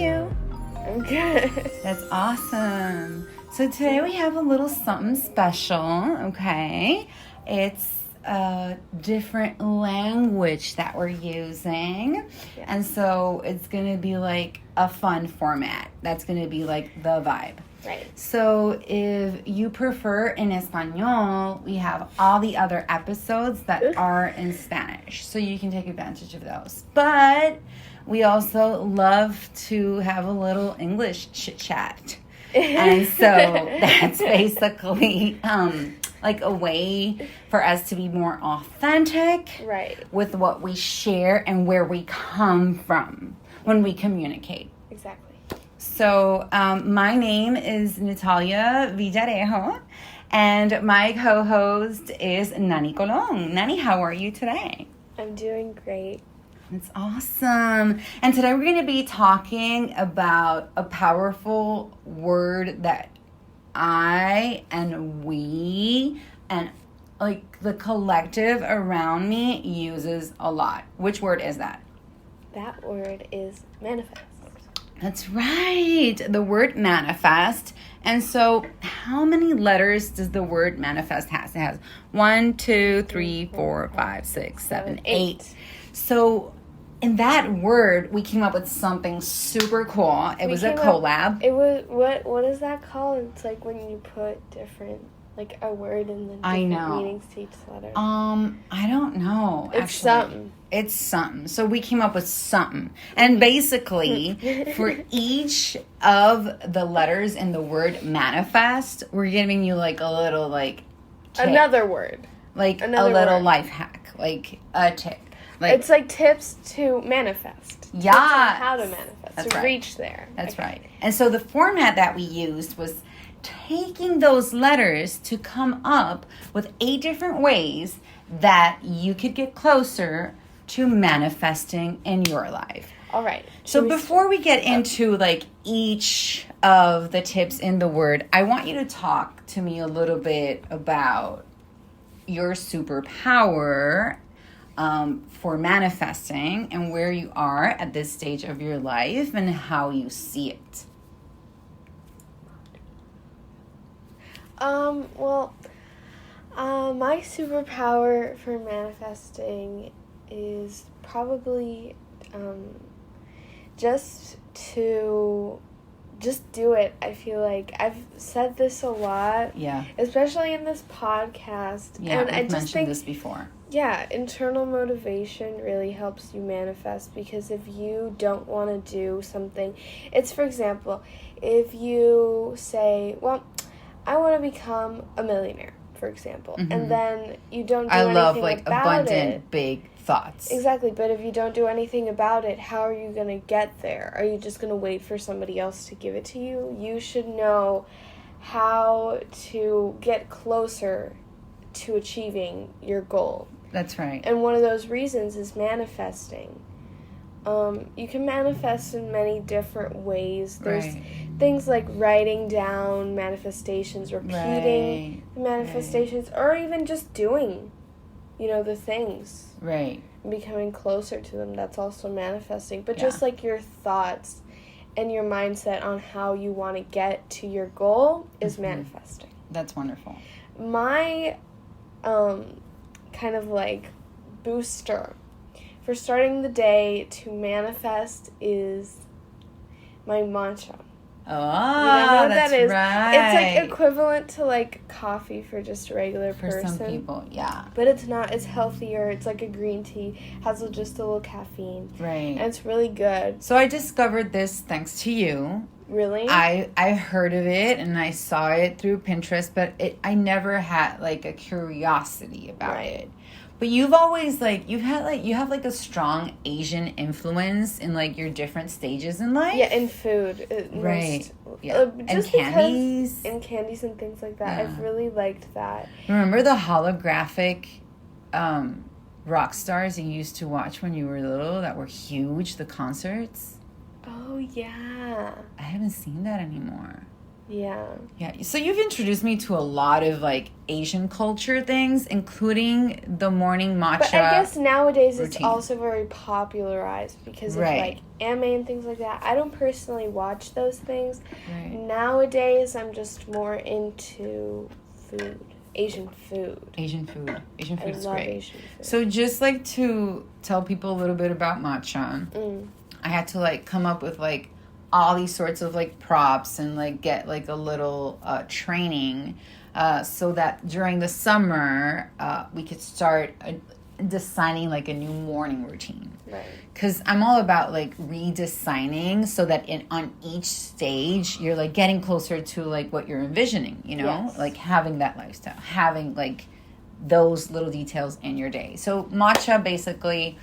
you? I'm good. That's awesome. So today we have a little something special, okay? It's a different language that we're using. Yeah. And so it's going to be like a fun format. That's going to be like the vibe. Right. So if you prefer in Espanol, we have all the other episodes that are in Spanish. So you can take advantage of those. But we also love to have a little English chit-chat. And so that's basically like a way for us to be more authentic with what we share and where we come from when we communicate. Exactly. So my name is Natalia Villarejo, and my co-host is Nani Colon. Nani, how are you today? I'm doing great. That's awesome. And today we're going to be talking about a powerful word that I and we and like the collective around me uses a lot. Which word is that? That word is manifest. That's right. The word manifest. And so how many letters does the word manifest have? It has 1, 2, 3, 4, 5, 6, 7, 8. So in that word, we came up with something super cool. It was a collab. It was, what is that called? It's like when you put different, like a word and then different meanings to each letter. I don't know. It's actually. something. It's something. So we came up with something. And basically, for each of the letters in the word manifest, we're giving you like a little like tip. Another word. Like another a little life hack. Like a tip. Like, it's like tips to manifest. Yeah. How to manifest. That's to right. reach there. That's right. And so the format that we used was taking those letters to come up with 8 different ways that you could get closer to manifesting in your life. All right. So before we get into like each of the tips in the word, I want you to talk to me a little bit about your superpower for manifesting and where you are at this stage of your life and how you see it. My superpower for manifesting is probably just do it. I feel like I've said this a lot. Yeah. Especially in this podcast. Yeah, and I've mentioned this before. Yeah, internal motivation really helps you manifest, because if you don't want to do something, it's, for example, if you say, well, I want to become a millionaire, for example, and then you don't do anything about it. I love, like, abundant, big thoughts. Exactly, but if you don't do anything about it, how are you going to get there? Are you just going to wait for somebody else to give it to you? You should know how to get closer to achieving your goal. That's right. And one of those reasons is manifesting. You can manifest in many different ways. There's things like writing down manifestations, repeating manifestations, or even just doing, the things. Right. And becoming closer to them. That's also manifesting. But just like your thoughts and your mindset on how you want to get to your goal is manifesting. That's wonderful. My kind of like booster for starting the day to manifest is my mantra. Oh, that's that is? right. It's like equivalent to like coffee for just a regular person. For some people, yeah. But it's not. It's healthier. It's like a green tea. Has just a little caffeine. Right. And it's really good. So I discovered this thanks to you. Really? I heard of it and I saw it through Pinterest, but I never had like a curiosity about it. But you've always you have a strong Asian influence in like your different stages in life. Yeah, in food. Right. And candies. And candies and things like that. I've really liked that. Remember the holographic rock stars you used to watch when you were little that were huge, the concerts? Oh, yeah. I haven't seen that anymore. Yeah. Yeah. So you've introduced me to a lot of like Asian culture things, including the morning matcha. But I guess nowadays routine. It's also very popularized because of like anime and things like that. I don't personally watch those things. Right. Nowadays, I'm just more into food. Asian food. Asian food is love great. Asian food. So just like to tell people a little bit about matcha, I had to like come up with like all these sorts of like props and like get like a little training so that during the summer we could start designing like a new morning routine. Right. Because I'm all about like redesigning so that on each stage you're like getting closer to like what you're envisioning, you know, Yes. like having that lifestyle, having like those little details in your day. So matcha basically,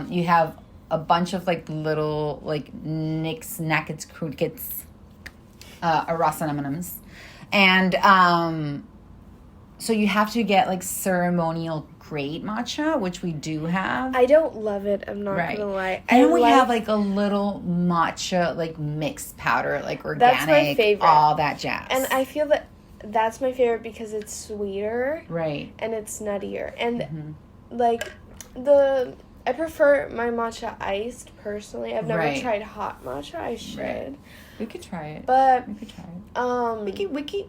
you have a bunch of like little like nicks, knackets, crookets, arasanamanamas. And so you have to get like ceremonial grade matcha, which we do have. I don't love it, I'm not gonna lie. And we have like a little matcha like mixed powder, like organic, that's my favorite. All that jazz. And I feel that that's my favorite because it's sweeter. Right. And it's nuttier. And like I prefer my matcha iced personally. I've never tried hot matcha. I should. Right. We could try it. But we could try it. Wiki.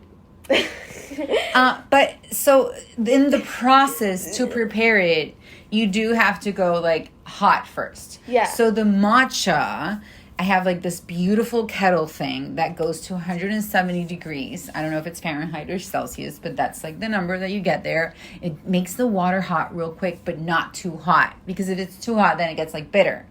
But so in the process to prepare it, you do have to go like hot first. Yeah. So the matcha, I have like this beautiful kettle thing that goes to 170 degrees. I don't know if it's Fahrenheit or Celsius, but that's like the number that you get there. It makes the water hot real quick, but not too hot, because if it's too hot, then it gets like bitter.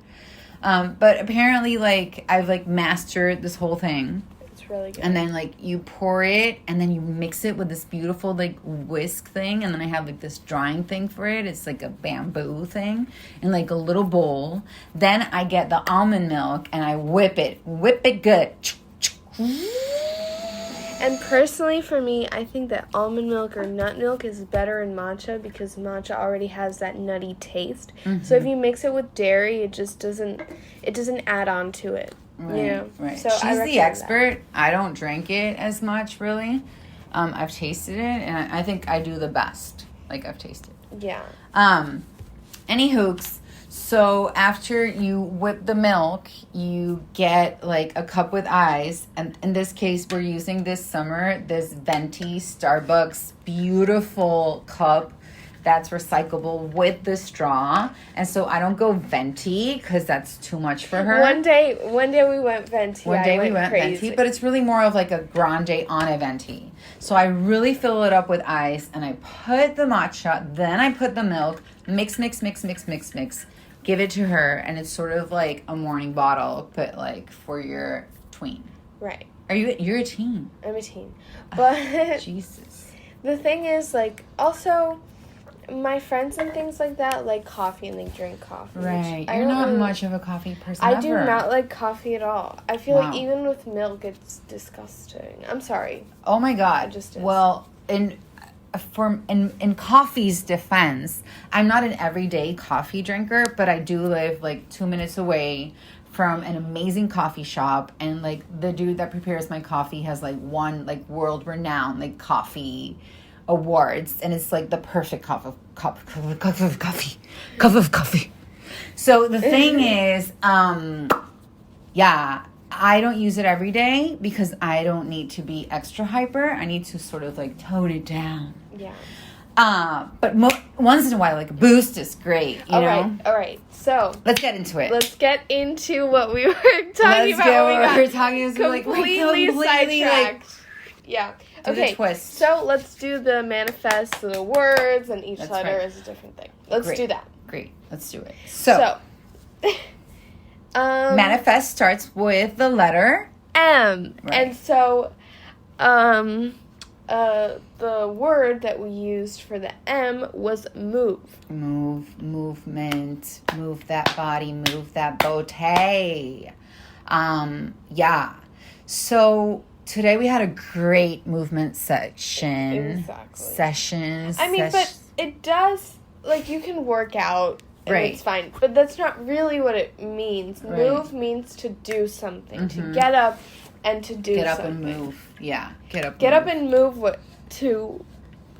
But apparently like I've like mastered this whole thing. Really good. And then like you pour it and then you mix it with this beautiful like whisk thing, and then I have like this drying thing for it. It's like a bamboo thing in like a little bowl. Then I get the almond milk and I whip it good. And personally for me, I think that almond milk or nut milk is better in matcha because matcha already has that nutty taste. So if you mix it with dairy, it just doesn't add on to it. Right, you know? right. So She's the expert. That. I don't drink it as much, really. I've tasted it, and I think I do the best. Like, I've tasted. Yeah. Any hooks. So after you whip the milk, you get like a cup with ice. And in this case, we're using this summer this venti Starbucks beautiful cup that's recyclable with the straw. And so I don't go venti because that's too much for her. One day we went venti. One day we went venti, but it's really more of like a grande on a venti. So I really fill it up with ice and I put the matcha, then I put the milk, mix, give it to her, and it's sort of like a morning bottle, but like for your tween. Right. You're a teen. I'm a teen. But Jesus. The thing is, like, also my friends and things like that like coffee and they drink coffee. Right. You're not much of a coffee person ever. do not like coffee at all. I feel like even with milk, it's disgusting. I'm sorry. Oh my God. It just is. Well, in coffee's defense, I'm not an everyday coffee drinker, but I do live like 2 minutes away from an amazing coffee shop, and like the dude that prepares my coffee has like won like world renowned like coffee awards, and it's like the perfect cup of coffee. So the thing is, I don't use it every day because I don't need to be extra hyper. I need to sort of like tone it down. Yeah. But once in a while, like a boost is great, you know? All right. So let's get into it. Let's get into what we were talking about. We were talking completely sidetracked. Yeah. Okay. Twist. So let's do the manifest, the words, and each letter is a different thing. Let's do that. Great. Let's do it. So manifest starts with the letter M. Right. And so the word that we used for the M was move. Movement, move that body, move that bote. So today we had a great movement section. Exactly. Sessions. But it does, like, you can work out and it's fine. But that's not really what it means. Right. Move means to do something, to get up and to do Get up something. and move. Yeah. Get up And move to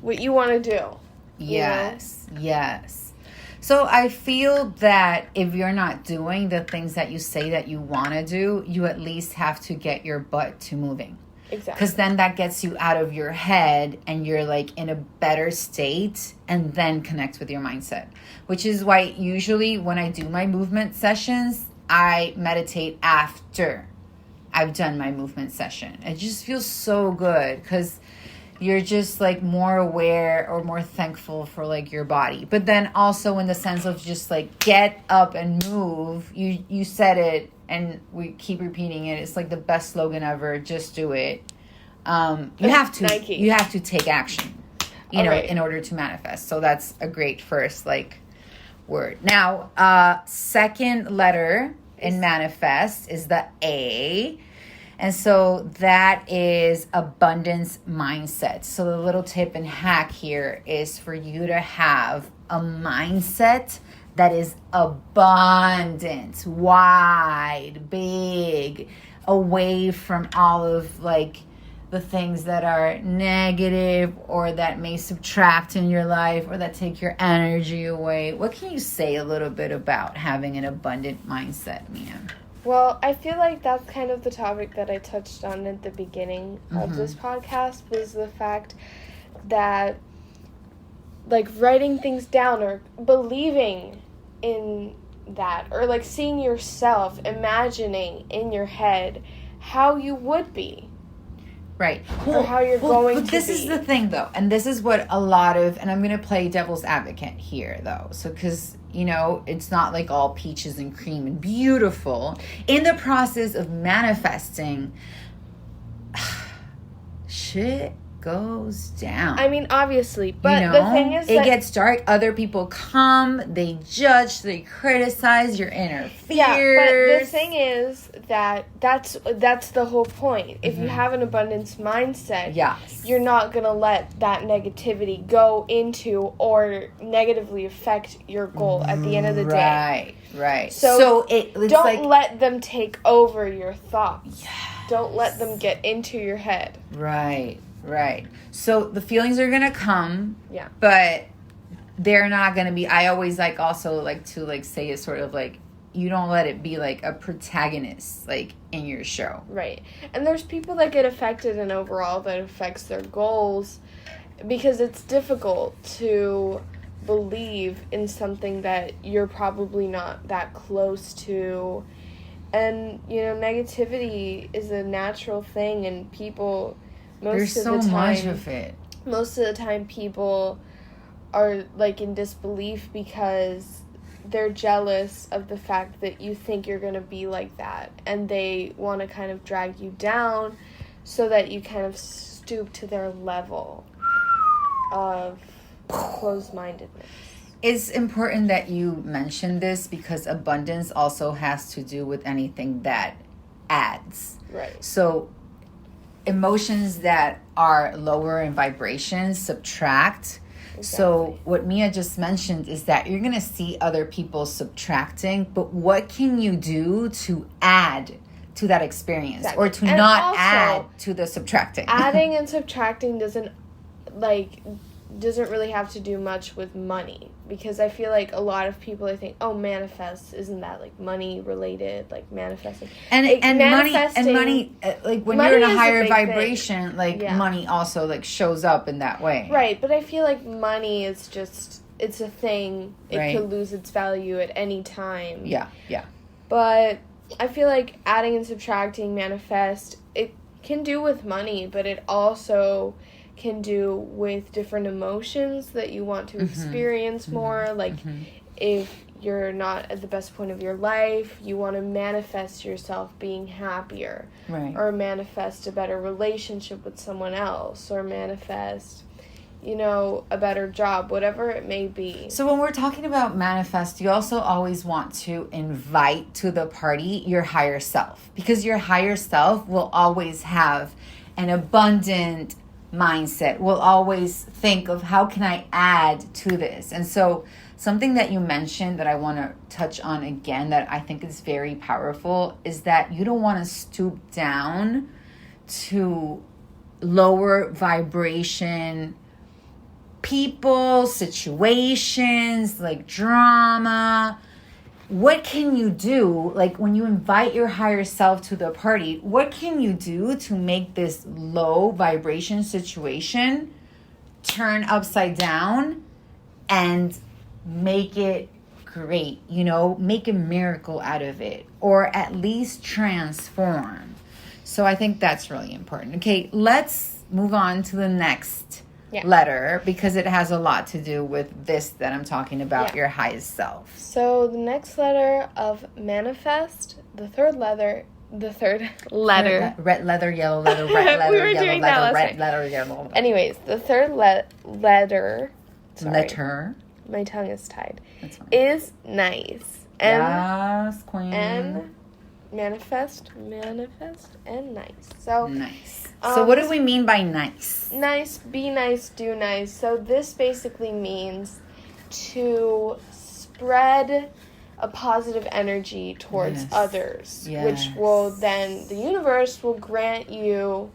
what you want to do. Yes. Yes. So I feel that if you're not doing the things that you say that you want to do, you at least have to get your butt to moving. Exactly. Because then that gets you out of your head and you're like in a better state and then connect with your mindset. Which is why usually when I do my movement sessions, I meditate after I've done my movement session. It just feels so good because you're just like more aware or more thankful for like your body. But then also in the sense of just like get up and move. You said it and we keep repeating it. It's like the best slogan ever. Just do it. You have to Nike. You have to take action, in order to manifest. So that's a great first like word. Now, second letter in manifest is the A. And so that is abundance mindset. So the little tip and hack here is for you to have a mindset that is abundant, wide, big, away from all of like the things that are negative or that may subtract in your life or that take your energy away. What can you say a little bit about having an abundant mindset, Mia? Well, I feel like that's kind of the topic that I touched on at the beginning of this podcast, was the fact that, like, writing things down or believing in that, or, like, seeing yourself, imagining in your head how you would be. Right. Or how you're going to be. But this is the thing, though, and this is what a lot of, and I'm going to play devil's advocate here, though, so because, it's not like all peaches and cream and beautiful. In the process of manifesting, shit goes down. I mean, obviously, but the thing is it gets dark. Other people come, they judge, they criticize your inner fears. Yeah, but the thing is that that's the whole point. If you have an abundance mindset, yes, you're not gonna let that negativity go into or negatively affect your goal at the end of the day. Right. So it's don't like, let them take over your thoughts. Yes. Don't let them get into your head. Right. So the feelings are gonna come. Yeah. But they're not gonna be. I always also like to say it sort of like, you don't let it be like a protagonist like in your show. Right. And there's people that get affected, and overall that affects their goals, because it's difficult to believe in something that you're probably not that close to. And negativity is a natural thing, and people, There's so much of it. Most of the time people are like in disbelief because they're jealous of the fact that you think you're going to be like that, and they want to kind of drag you down so that you kind of stoop to their level of closed-mindedness. It's important that you mention this because abundance also has to do with anything that adds. Right. So emotions that are lower in vibration subtract. Exactly. So what Mia just mentioned is that you're going to see other people subtracting, but what can you do to add to that experience? Exactly. Or to and not also, add to the subtracting? Adding and subtracting doesn't really have to do much with money, because I feel like a lot of people, I think, manifest, isn't that like money related, like manifesting and money like when money you're in a higher vibration thing. Money also like shows up in that way, right? But I feel like money is just, it's a thing. It could lose its value at any time. Yeah But I feel like adding and subtracting manifest, it can do with money, but it also can do with different emotions that you want to experience more. Like if you're not at the best point of your life, you want to manifest yourself being happier, or manifest a better relationship with someone else, or manifest a better job, whatever it may be. So when we're talking about manifest, you also always want to invite to the party your higher self, because your higher self will always have an abundant mindset, will always think of how can I add to this. And so something that you mentioned that I want to touch on again that I think is very powerful is that you don't want to stoop down to lower vibration people, situations, like drama. What can you do, like when you invite your higher self to the party, what can you do to make this low vibration situation turn upside down and make it great, you know, make a miracle out of it, or at least transform. So I think that's really important. Okay, let's move on to the next letter, because it has a lot to do with this that I'm talking about, your highest self. So the next letter of manifest, the third letter. Red leather, yellow leather, red leather, we were yellow doing leather, that red leather, yellow leather. Anyways, the third letter. Sorry, letter. My tongue is tied. That's fine. Is nice. Yes, queen. And manifest, and nice. So nice. So what do we mean by nice? Nice, be nice, do nice. So this basically means to spread a positive energy towards others, which will then, the universe will grant you,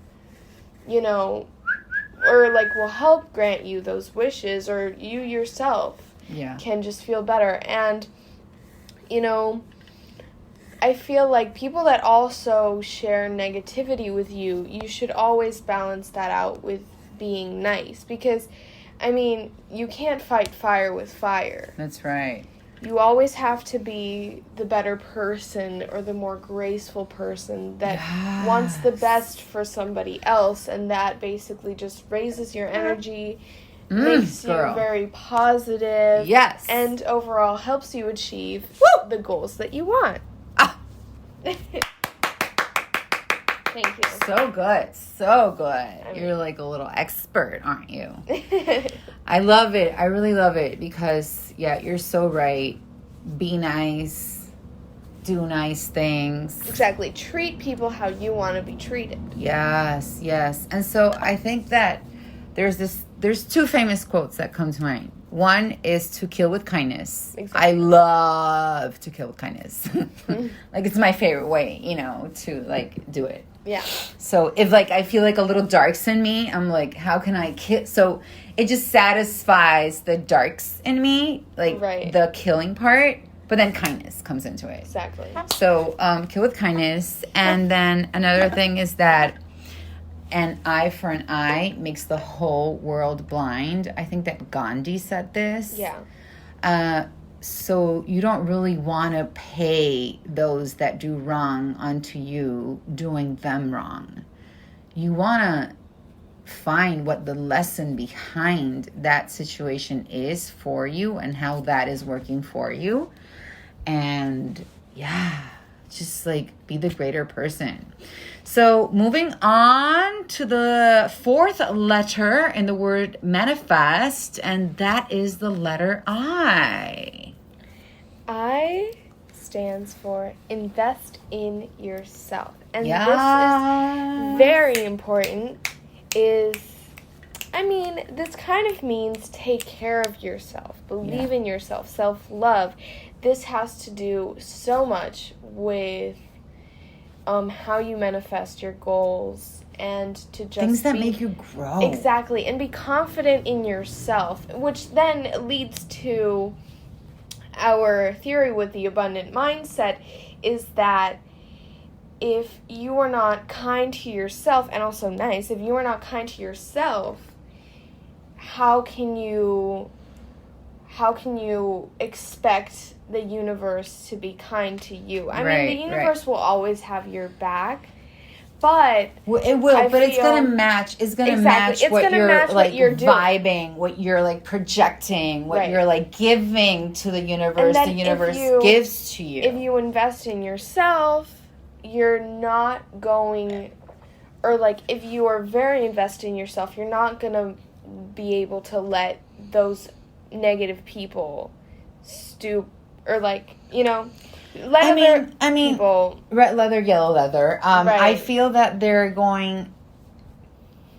you know, or like will help grant you those wishes, or you yourself can just feel better. And, you know, I feel like people that also share negativity with you, you should always balance that out with being nice. Because, I mean, you can't fight fire with fire. That's right. You always have to be the better person or the more graceful person that wants the best for somebody else. And that basically just raises your energy, makes you very positive. Yes. And overall helps you achieve the goals that you want. Thank you. So good. So good. You're like a little expert, aren't you? I love it. I really love it because, you're so right. Be nice. Do nice things. Exactly. Treat people how you want to be treated. Yes, yes. And so I think that there's two famous quotes that come to mind. One is to kill with kindness. Exactly. I love to kill with kindness. Like, it's my favorite way, you know, to, like, do it. Yeah. So if, like, I feel like a little darks in me, I'm like, how can I kill? So it just satisfies the darks in me, like the killing part, but then kindness comes into it. Exactly. So kill with kindness. And then another thing is that an eye for an eye makes the whole world blind. I think that Gandhi said this. Yeah. So you don't really want to pay those that do wrong unto you doing them wrong. You want to find what the lesson behind that situation is for you and how that is working for you. And just like be the greater person. So moving on to the fourth letter in the word manifest, and that is the letter I. I stands for invest in yourself. And this is very important. This kind of means take care of yourself. Believe in yourself. Self-love. This has to do so much with how you manifest your goals and to just things that make you grow. Exactly. And be confident in yourself, which then leads to our theory with the abundant mindset is that if you are not kind to yourself, and also nice, if you are not kind to yourself, how can you expect the universe to be kind to you? I mean, the universe will always have your back, but it will. But it's gonna match. It's gonna match what you're like vibing, what you're like projecting, what you're like giving to the universe. The universe gives to you. If you invest in yourself, you're not going, or like if you are very invested in yourself, you're not gonna be able to let those negative people stoop or like, you know, people. Red leather, yellow leather. I feel that they're going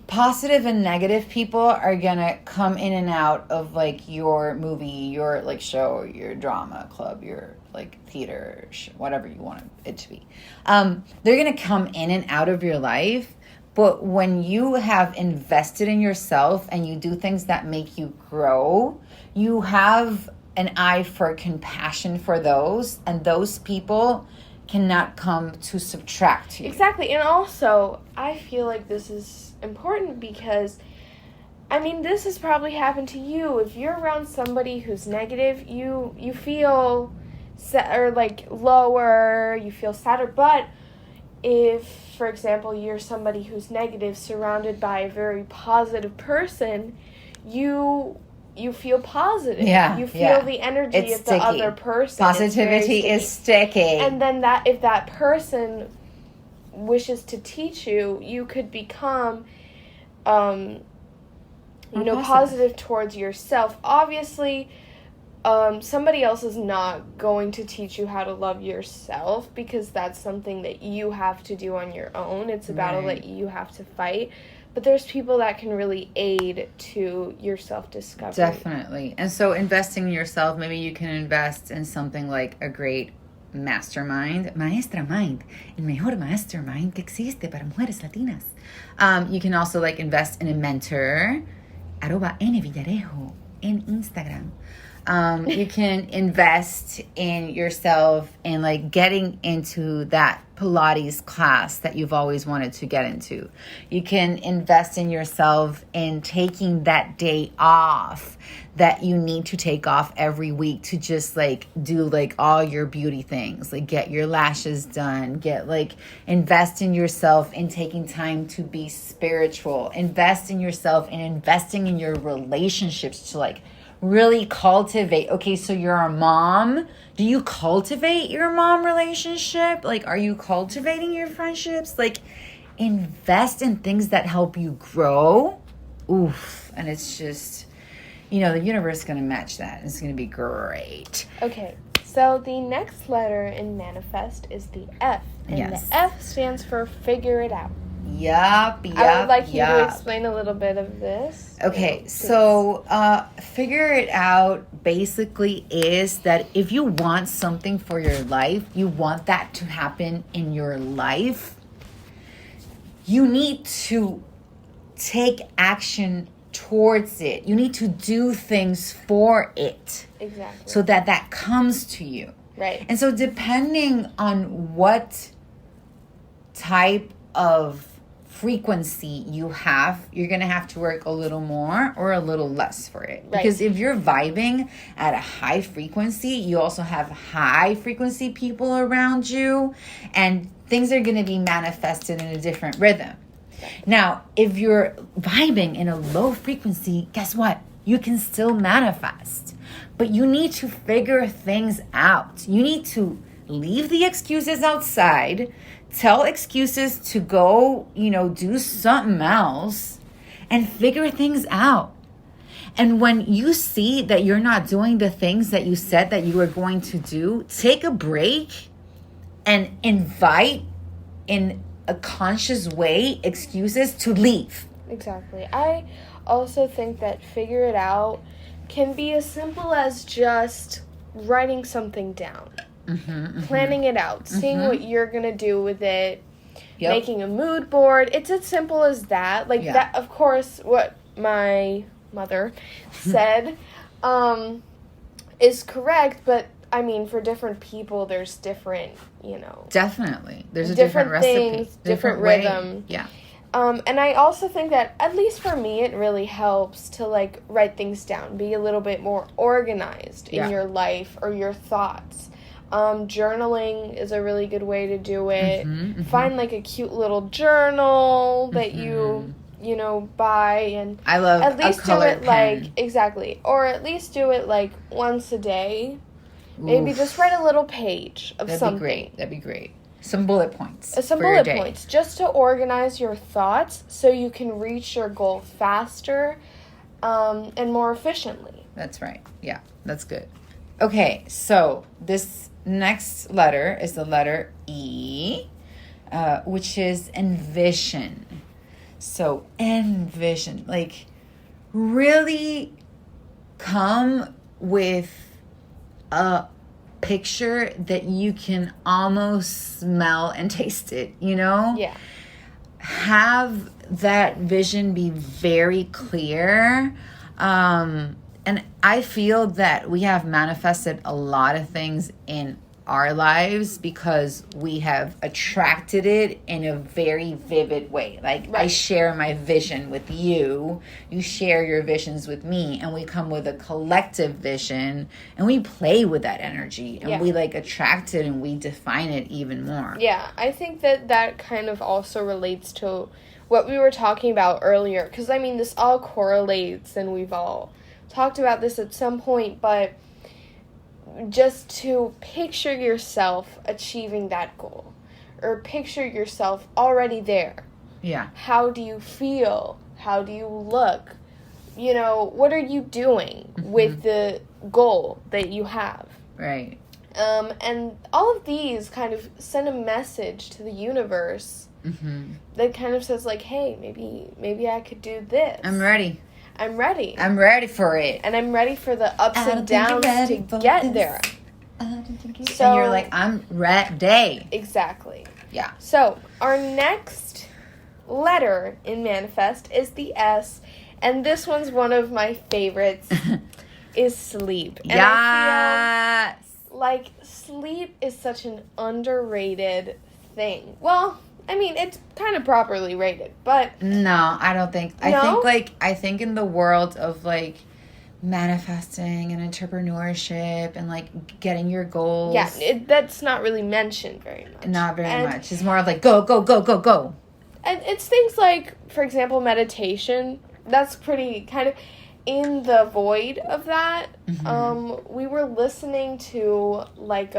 positive and negative people are gonna come in and out of like your movie, your like show, your drama club, your like theater, whatever you want it to be. They're gonna come in and out of your life. But when you have invested in yourself and you do things that make you grow, you have an eye for compassion for those, and those people cannot come to subtract to you. Exactly. And also, I feel like this is important because, I mean, this has probably happened to you. If you're around somebody who's negative, you feel lower, you feel sadder. But if, for example, you're somebody who's negative surrounded by a very positive person, you feel positive. Yeah, you feel the energy of the other person. Positivity is sticky. And then if that person wishes to teach you, you could become, positive towards yourself. Obviously, somebody else is not going to teach you how to love yourself because that's something that you have to do on your own. It's a battle that you have to fight. But there's people that can really aid to your self-discovery. Definitely. And so investing in yourself, maybe you can invest in something like a great mastermind. Maestra Mind. El mejor mastermind que existe para mujeres latinas. You can also like invest in a mentor. @NVillarejo en Instagram. You can invest in yourself and like getting into that Pilates class that you've always wanted to get into. You can invest in yourself in taking that day off that you need to take off every week to just like do like all your beauty things, like get your lashes done, invest in yourself in taking time to be spiritual, invest in yourself and investing in your relationships to like really cultivate. Okay, so you're a mom. Do you cultivate your mom relationship? Like, are you cultivating your friendships? Like, invest in things that help you grow. Oof. And it's just, the universe is going to match that. It's going to be great. Okay, so the next letter in manifest is the F. And the F stands for figure it out. Yup. I would like you to explain a little bit of this. Okay, so figure it out basically is that if you want something for your life, you want that to happen in your life, you need to take action towards it. You need to do things for it. Exactly. So that comes to you. Right. And so depending on what type of frequency you have, you're going to have to work a little more or a little less for it. Right. Because if you're vibing at a high frequency, you also have high frequency people around you, and things are going to be manifested in a different rhythm. Now, if you're vibing in a low frequency, guess what? You can still manifest. But you need to figure things out. You need to leave the excuses outside, tell excuses to go, do something else, and figure things out. And when you see that you're not doing the things that you said that you were going to do, take a break and invite in a conscious way excuses to leave. Exactly. I also think that figure it out can be as simple as just writing something down. Planning it out, seeing what you're going to do with it, making a mood board. It's as simple as that. That, of course, what my mother said is correct, but I mean, for different people, there's different, Definitely. There's a different things, recipe. different rhythm. Yeah. And I also think that, at least for me, it really helps to, write things down. Be a little bit more organized in your life or your thoughts. Journaling is a really good way to do it. Find, a cute little journal that you buy, and I love at least a colored do it, pen. Exactly. Or at least do it, once a day. Maybe just write a little page of something. That'd be great. Some bullet points. Some bullet points, just to organize your thoughts so you can reach your goal faster and more efficiently. That's right. Yeah, that's good. Okay, so this next letter is the letter E, which is envision. So envision, like really come with a picture that you can almost smell and taste it, you know? Yeah. Have that vision be very clear. And I feel that we have manifested a lot of things in our lives because we have attracted it in a very vivid way. Like I share my vision with you, you share your visions with me, and we come with a collective vision and we play with that energy and we like attract it and we define it even more. Yeah, I think that kind of also relates to what we were talking about earlier, because I mean this all correlates and we've all talked about this at some point, but just to picture yourself achieving that goal or picture yourself already there. Yeah. How do you feel? How do you look? You know, what are you doing with the goal that you have? Right. And all of these kind of send a message to the universe that kind of says like, hey, maybe I could do this. I'm ready. I'm ready. I'm ready for it. And I'm ready for the ups and downs to get there. So, and you're like, I'm ready. Exactly. Yeah. So our next letter in manifest is the S. And this one's one of my favorites, is sleep. And I feel like sleep is such an underrated thing. Well, I mean, it's kind of properly rated, but... No, I don't think... No? I think in the world of, like, manifesting and entrepreneurship and, like, getting your goals... Yeah, that's not really mentioned very much. Not very much. It's more of, like, go, go, go, go, go. And it's things like, for example, meditation. That's pretty kind of in the void of that. We were listening to, like,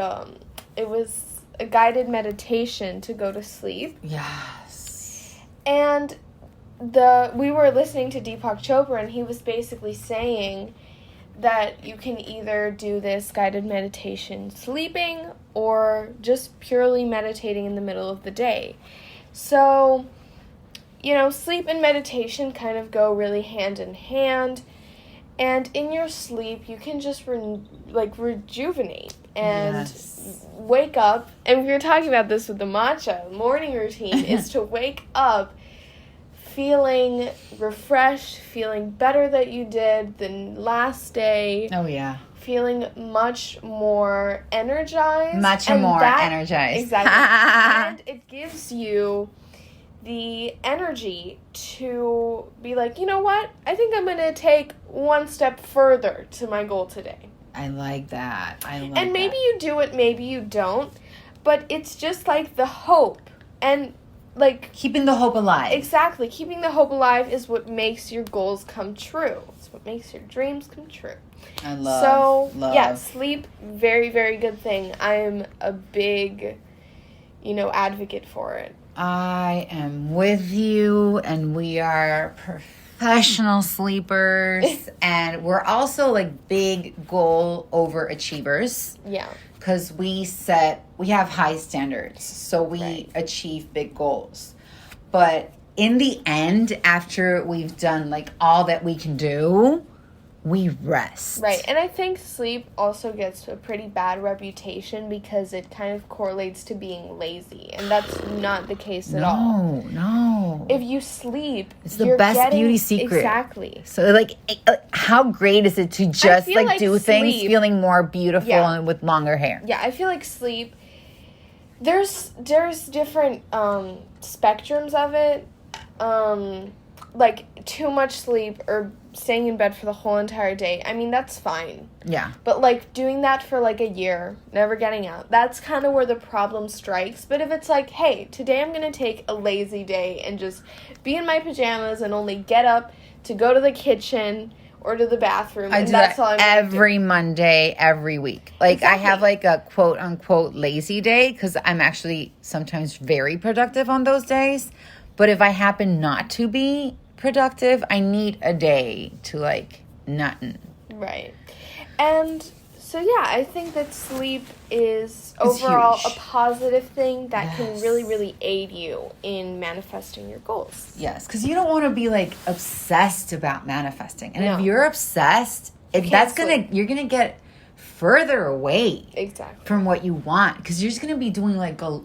it was a guided meditation to go to sleep. Yes. And we were listening to Deepak Chopra, and he was basically saying that you can either do this guided meditation sleeping or just purely meditating in the middle of the day. So, you know, sleep and meditation kind of go really hand in hand. And in your sleep, you can just rejuvenate and wake up. And we were talking about this with the matcha. Morning routine is to wake up feeling refreshed, feeling better that you did than last day. Oh, yeah. Feeling much more energized. Energized. Exactly. And it gives you the energy to be like, you know what? I think I'm going to take one step further to my goal today. I like that. And maybe you do it, maybe you don't. But it's just like the hope. And like... keeping the hope alive. Exactly. Keeping the hope alive is what makes your goals come true. It's what makes your dreams come true. I love. Yeah, sleep, very, very good thing. I am a big, advocate for it. I am with you, and we are professional sleepers, and we're also like big goal overachievers. Yeah. Because we have high standards, so we achieve big goals. But in the end, after we've done like all that we can do, we rest. Right, and I think sleep also gets a pretty bad reputation because it kind of correlates to being lazy, and that's not the case at all. No. If you sleep, it's the best beauty secret. Exactly. So, like, how great is it to just like do things feeling more beautiful and with longer hair? Yeah, I feel like sleep. There's different spectrums of it. Like too much sleep or staying in bed for the whole entire day. I mean, that's fine. Yeah. But like doing that for like a year, never getting out, that's kind of where the problem strikes. But if it's like, hey, today I'm going to take a lazy day and just be in my pajamas and only get up to go to the kitchen or to the bathroom. I do that every Monday, every week. Like, exactly. I have like a quote unquote lazy day because I'm actually sometimes very productive on those days. But if I happen not to be productive, I need a day to like nothing. Right. And So yeah, I think that sleep is overall a positive thing that can really, really aid you in manifesting your goals. Yes, because you don't want to be like obsessed about manifesting. And if you're obsessed, you're gonna get further away from what you want, because you're just gonna be doing like a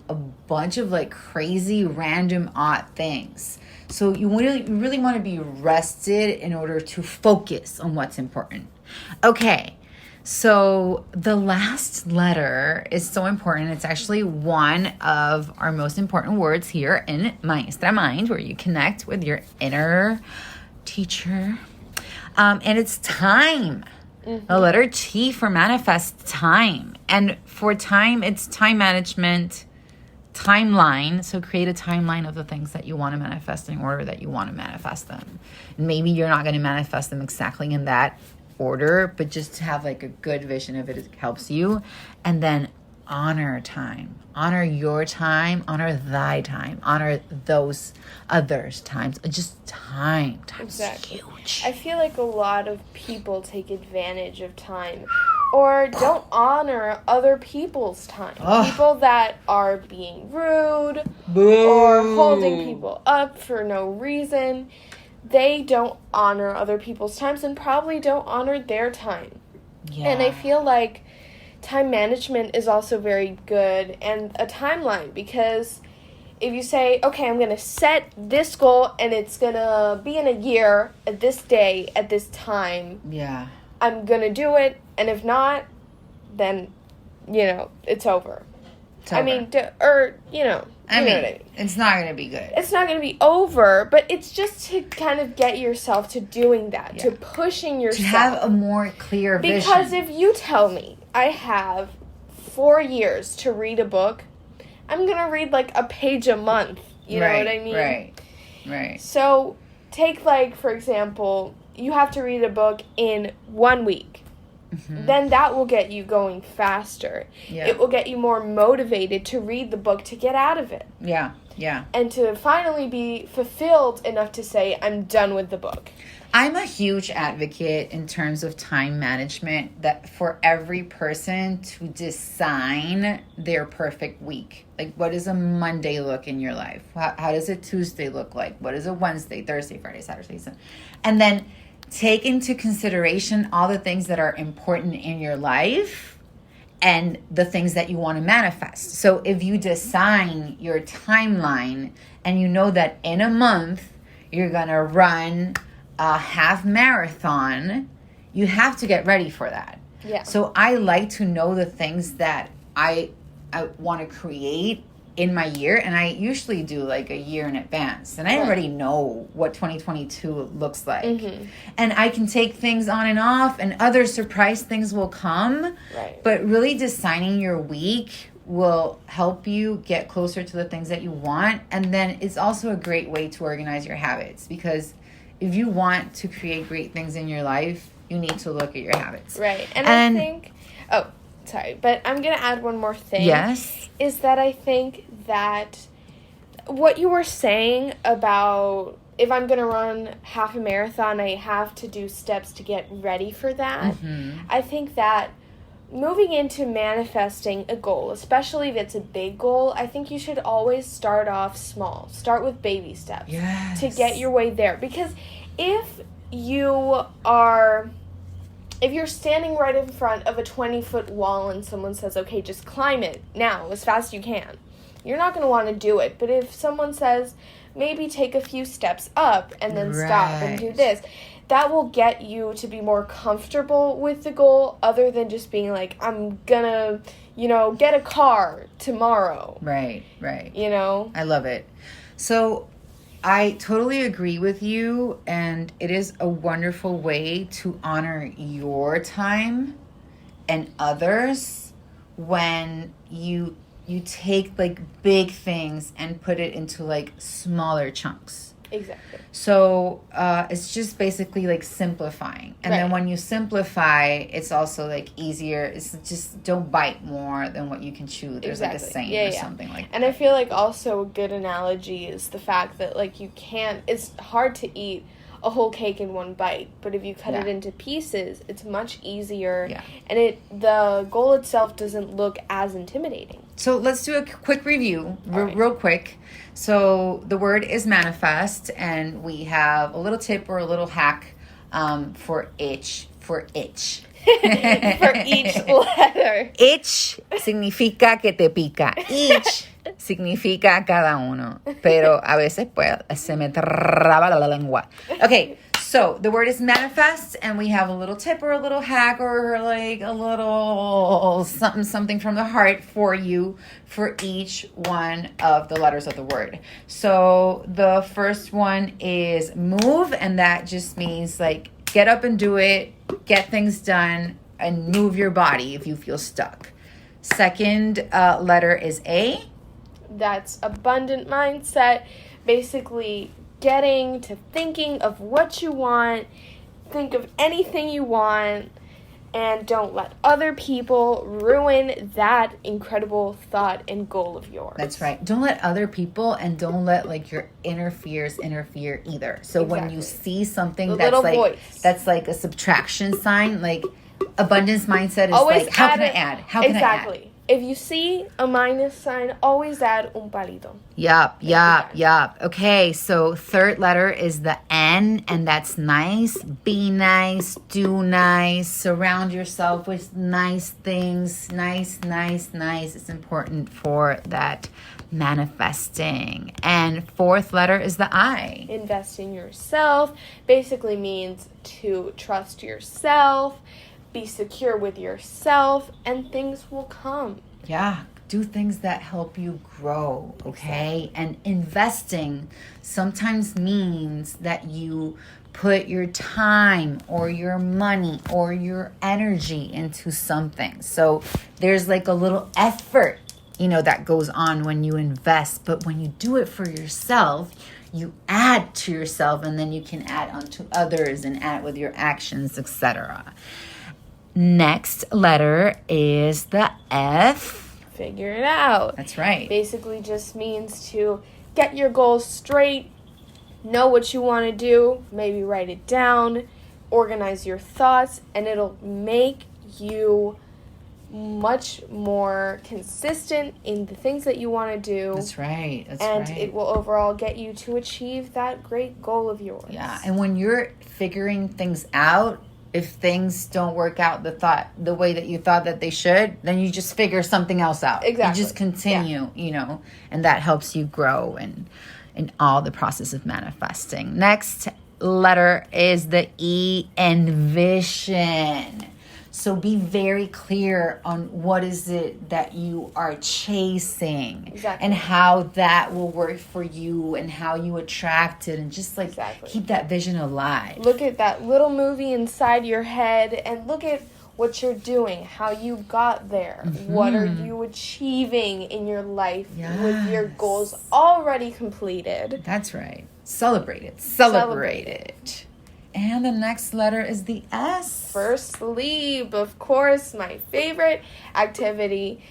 bunch of like crazy, random, odd things. So you really want to be rested in order to focus on what's important. Okay. So the last letter is so important. It's actually one of our most important words here in Maestra Mind, where you connect with your inner teacher. And it's time. The letter T for manifest, time. And for time, it's time management, timeline. So create a timeline of the things that you want to manifest in order that you want to manifest them. Maybe you're not going to manifest them exactly in that order, but just to have like a good vision of it helps you. And then honor time. Honor your time. Honor thy time. Honor those others' times. Just time. Time's huge. I feel like a lot of people take advantage of time or don't honor other people's time. People that are being rude or holding people up for no reason. They don't honor other people's times and probably don't honor their time. Yeah. And I feel like time management is also very good, and a timeline, because if you say, okay, I'm going to set this goal and it's going to be in a year at this day at this time. Yeah. I'm going to do it, and if not, then, it's over. I mean, you know what I mean. It's not going to be good. It's not going to be over, but it's just to kind of get yourself to doing that, to pushing yourself. To have a more clear vision. Because if you tell me I have 4 years to read a book, I'm going to read like a page a month. You know what I mean? Right. So take like, for example, you have to read a book in 1 week. Mm-hmm. Then that will get you going faster. Yeah. It will get you more motivated to read the book, to get out of it. Yeah. And to finally be fulfilled enough to say, I'm done with the book. I'm a huge advocate in terms of time management, that for every person to design their perfect week. Like, what does a Monday look in your life? How does a Tuesday look like? What is a Wednesday, Thursday, Friday, Saturday, Sunday? And then take into consideration all the things that are important in your life and the things that you want to manifest. So if you design your timeline and you know that in a month you're going to run a half marathon, you have to get ready for that. Yeah. So I like to know the things that I want to create in my year, and I usually do like a year in advance, and I already know what 2022 looks like. Mm-hmm. And I can take things on and off, and other surprise things will come. Right. But really designing your week will help you get closer to the things that you want. And then it's also a great way to organize your habits, because if you want to create great things in your life, you need to look at your habits. Right. And I think, sorry, but I'm going to add one more thing. Yes. Is that I think that what you were saying about if I'm going to run half a marathon, I have to do steps to get ready for that. Mm-hmm. I think that moving into manifesting a goal, especially if it's a big goal, I think you should always start off small. Start with baby steps to get your way there. Because if you're standing right in front of a 20-foot wall and someone says, okay, just climb it now as fast as you can, you're not going to want to do it. But if someone says, maybe take a few steps up and then stop and do this, that will get you to be more comfortable with the goal, other than just being like, I'm going to, get a car tomorrow. Right. I love it. So I totally agree with you, and it is a wonderful way to honor your time and others when you take like big things and put it into like smaller chunks. Exactly. So it's just basically like simplifying. And then when you simplify, it's also like easier. It's just don't bite more than what you can chew. There's like a saying or something like that. And I feel like also a good analogy is the fact that like it's hard to eat a whole cake in one bite. But if you cut it into pieces, it's much easier. Yeah. And the goal itself doesn't look as intimidating. So let's do a quick review, real quick. So the word is manifest, and we have a little tip or a little hack for each. For each letter. Each significa que te pica. Each significa cada uno. Pero a veces pues se me traba la lengua. Okay, so the word is manifest, and we have a little tip or a little hack or like a little something from the heart for you for each one of the letters of the word. So the first one is move, and that just means like get up and do it, get things done, and move your body if you feel stuck. Second letter is A. That's abundant mindset. Basically, getting to thinking of what you want, think of anything you want, and don't let other people ruin that incredible thought and goal of yours. That's right. Don't let other people, and don't let like your inner fears interfere either. So when you see something that's like a subtraction sign, like abundance mindset is always like, how can I add? How can I add? Exactly. If you see a minus sign, always add un palito. Yup. Okay, so third letter is the N, and that's nice. Be nice, do nice, surround yourself with nice things. Nice. It's important for that manifesting. And fourth letter is the I. Invest in yourself basically means to trust yourself, be secure with yourself, and things will come. Yeah, do things that help you grow, okay? Exactly. And investing sometimes means that you put your time or your money or your energy into something. So there's like a little effort, that goes on when you invest. But when you do it for yourself, you add to yourself, and then you can add on to others and add with your actions, etc. Next letter is the F. Figure it out. That's right. Basically just means to get your goals straight, know what you want to do, maybe write it down, organize your thoughts, and it'll make you much more consistent in the things that you want to do. That's right. And it will overall get you to achieve that great goal of yours. Yeah, and when you're figuring things out, if things don't work out the way that you thought that they should, then you just figure something else out. Exactly. You just continue, and that helps you grow and in all the process of manifesting. Next letter is the E, envision. So be very clear on what is it that you are chasing. Exactly. And how that will work for you and how you attract it, and just like keep that vision alive. Look at that little movie inside your head and look at what you're doing, how you got there. Mm-hmm. What are you achieving in your life with your goals already completed? That's right. Celebrate it. And the next letter is the S. For sleep, of course, my favorite activity.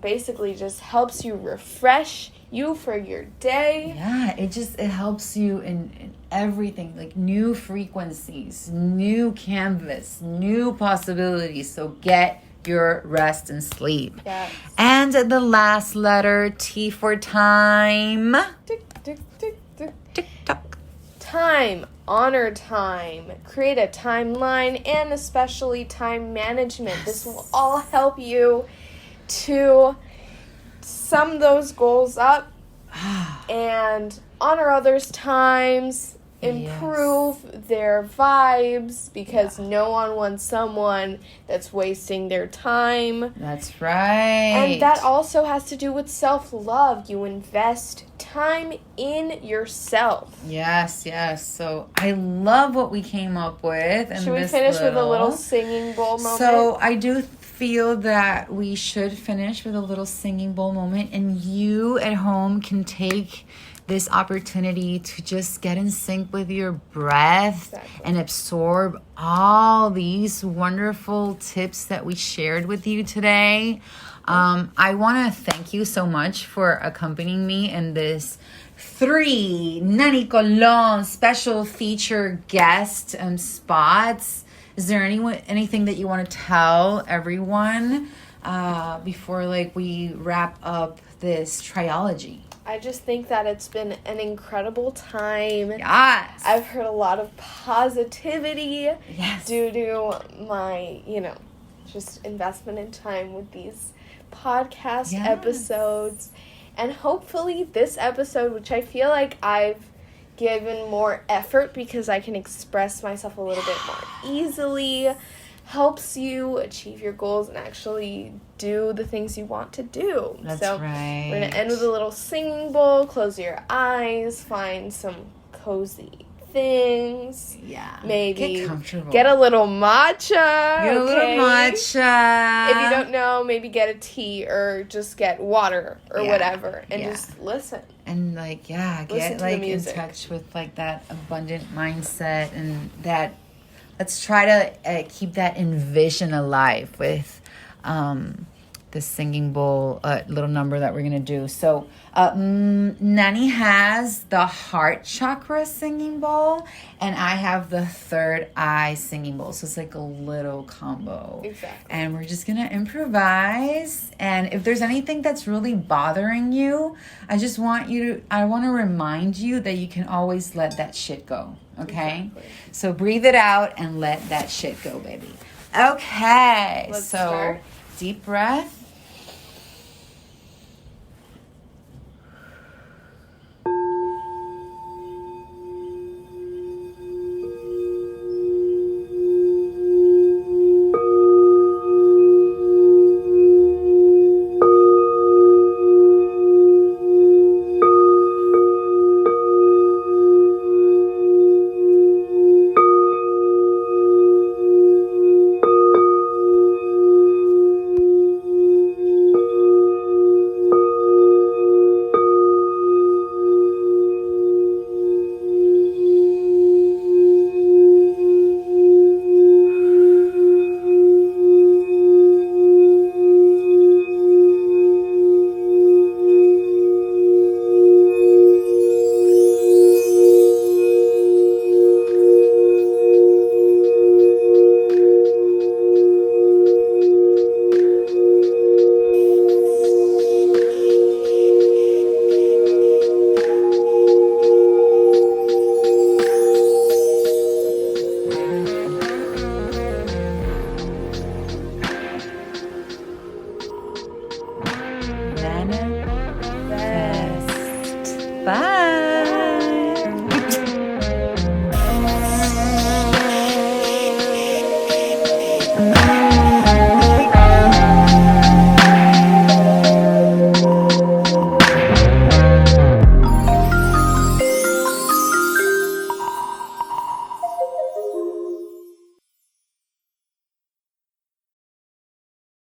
Basically just helps you refresh you for your day. Yeah, it helps you in everything, like new frequencies, new canvas, new possibilities. So get your rest and sleep. Yes. And the last letter, T for time. Tick, tick, tick, tick. Tick tock. Time. Honor time. Create a timeline, and especially time management. Yes. This will all help you to sum those goals up and honor others' times, improve their vibes, because no one wants someone that's wasting their time. That's right. And that also has to do with self-love. You invest time in yourself. Yes. So I love what we came up with. Should we finish with a little singing bowl moment? So I do feel that we should finish with a little singing bowl moment, and you at home can take this opportunity to just get in sync with your breath and absorb all these wonderful tips that we shared with you today. I want to thank you so much for accompanying me in this 3 Nani Colon special feature guest spots. Is there anything that you want to tell everyone before we wrap up this trilogy? I just think that it's been an incredible time. Yes. I've heard a lot of positivity yes. due to my, just investment in time with these podcast yes. episodes. And hopefully this episode, which I feel like I've given more effort because I can express myself a little bit more easily, helps you achieve your goals and actually do the things you want to do. That's so right. We're going to end with a little singing bowl. Close your eyes. Find some cozy things. Yeah. Maybe get comfortable. Get a little matcha. Get a little matcha. If you don't know, maybe get a tea or just get water or whatever and just listen. And get in touch with that abundant mindset and that. Let's try to keep that envision alive with the singing bowl little number that we're going to do. So Nani has the heart chakra singing bowl, and I have the third eye singing bowl. So it's like a little combo. Exactly. And we're just going to improvise. And if there's anything that's really bothering you, I want to remind you that you can always let that shit go. Okay? Exactly. So breathe it out and let that shit go, baby. Okay. Let's start. Deep breath. Bye.